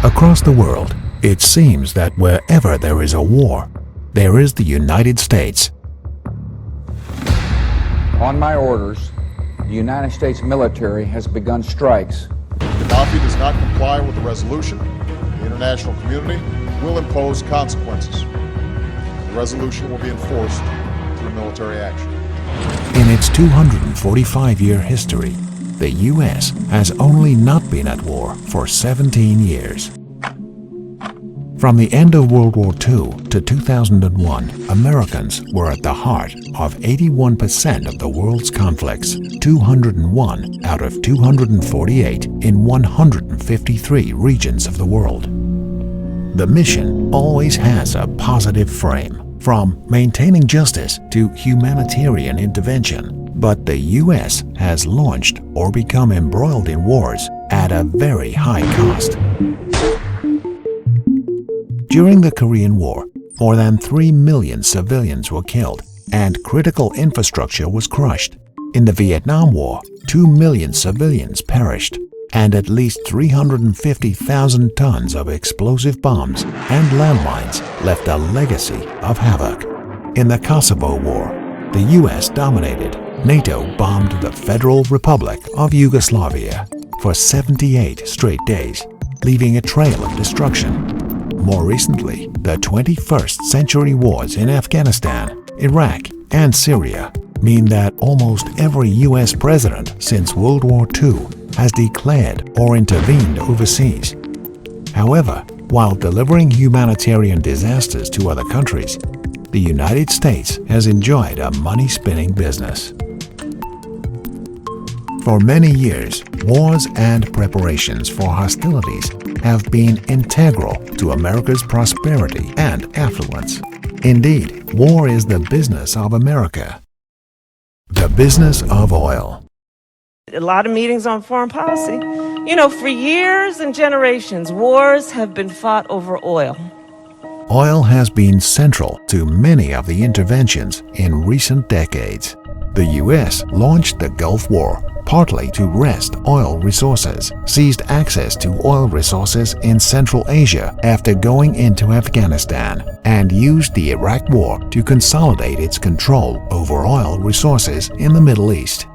Across the world, it seems that wherever there is a war, there is the United States. On my orders, the United States military has begun strikes. If Gaddafi does not comply with the resolution, the international community will impose consequences. The resolution will be enforced through military action. In its 245-year history, the U.S. has only not been at war for 17 years. From the end of World War II to 2001, Americans were at the heart of 81% of the world's conflicts, 201 out of 248 in 153 regions of the world. The mission always has a positive frame, from maintaining justice to humanitarian intervention. But the U.S. has launched or become embroiled in wars at a very high cost. During the Korean War, more than 3 million civilians were killed and critical infrastructure was crushed. In the Vietnam War, 2 million civilians perished and at least 350,000 tons of explosive bombs and landmines left a legacy of havoc. In the Kosovo War, the U.S. dominated. NATO bombed the Federal Republic of Yugoslavia for 78 straight days, leaving a trail of destruction. More recently, the 21st century wars in Afghanistan, Iraq, and Syria mean that almost every U.S. president since World War II has declared or intervened overseas. However, while delivering humanitarian disasters to other countries, the United States has enjoyed a money-spinning business. For many years, wars and preparations for hostilities have been integral to America's prosperity and affluence. Indeed, war is the business of America. The business of oil. A lot of meetings on foreign policy. You know, for years and generations, wars have been fought over oil. Oil has been central to many of the interventions in recent decades. The U.S. launched the Gulf War partly to wrest oil resources, seized access to oil resources in Central Asia after going into Afghanistan, and used the Iraq War to consolidate its control over oil resources in the Middle East.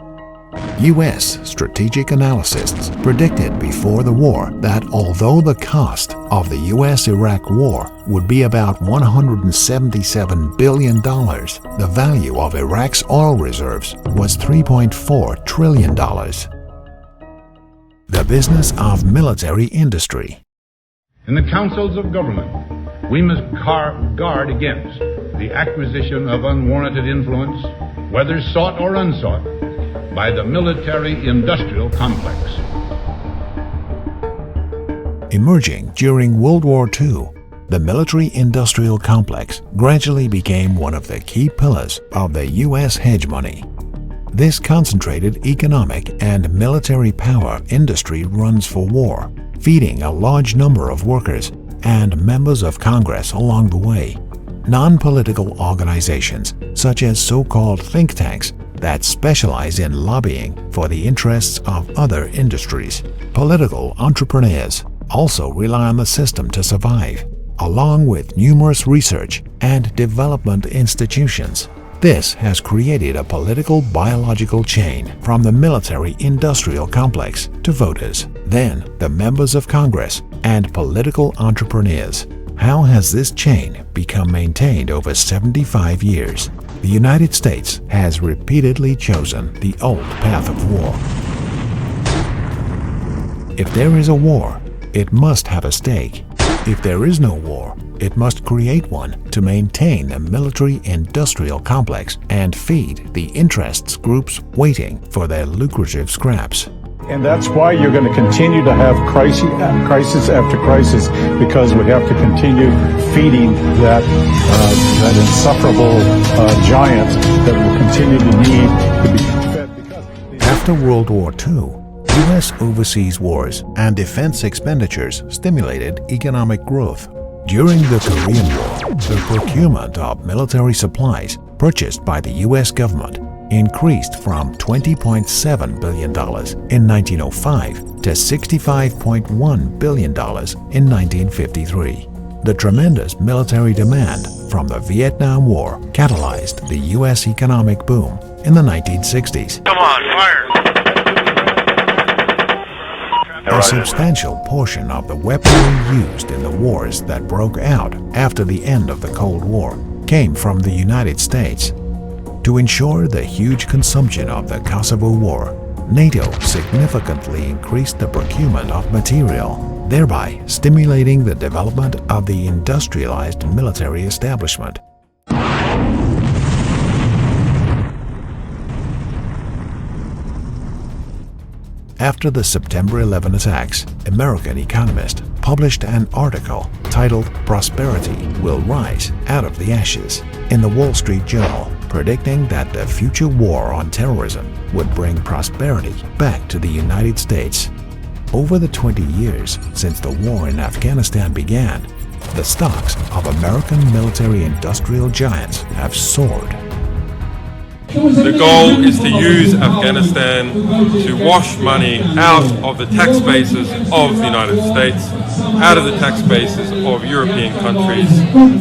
U.S. strategic analysts predicted before the war that although the cost of the U.S.-Iraq war would be about $177 billion, the value of Iraq's oil reserves was $3.4 trillion. The business of military industry. In the councils of government, we must guard against the acquisition of unwarranted influence, whether sought or unsought, by the military-industrial complex. Emerging during World War II, the military-industrial complex gradually became one of the key pillars of the U.S. hegemony. This concentrated economic and military power industry runs for war, feeding a large number of workers and members of Congress along the way. Non-political organizations, such as so-called think tanks, that specialize in lobbying for the interests of other industries. Political entrepreneurs also rely on the system to survive, along with numerous research and development institutions. This has created a political biological chain from the military-industrial complex to voters, then the members of Congress and political entrepreneurs. How has this chain become maintained over 75 years? The United States has repeatedly chosen the old path of war. If there is a war, it must have a stake. If there is no war, it must create one to maintain the military-industrial complex and feed the interests groups waiting for their lucrative scraps. And that's why you're going to continue to have crisis after crisis, because we have to continue feeding that insufferable giant that will continue to need to be fed. After World War II, U.S. overseas wars and defense expenditures stimulated economic growth. During the Korean War, the procurement of military supplies purchased by the U.S. government increased from $20.7 billion in 1905 to $65.1 billion in 1953. The tremendous military demand from the Vietnam War catalyzed the U.S. economic boom in the 1960s. Come on, fire! A substantial portion of the weaponry used in the wars that broke out after the end of the Cold War came from the United States. To ensure the huge consumption of the Kosovo War, NATO significantly increased the procurement of material, thereby stimulating the development of the industrialized military establishment. After the September 11 attacks, American economists published an article titled "Prosperity Will Rise Out of the Ashes" in the Wall Street Journal, predicting that the future war on terrorism would bring prosperity back to the United States. Over the 20 years since the war in Afghanistan began, the stocks of American military-industrial giants have soared. The goal is to use Afghanistan to wash money out of the tax bases of the United States, out of the tax bases of European countries,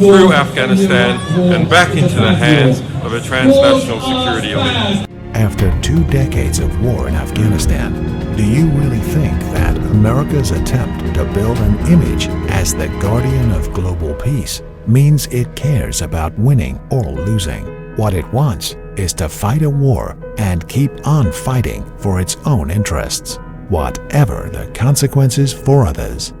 through Afghanistan and back into the hands of a transnational security elite. After 2 decades of war in Afghanistan, do you really think that America's attempt to build an image as the guardian of global peace means it cares about winning or losing? What it wants is to fight a war and keep on fighting for its own interests, whatever the consequences for others.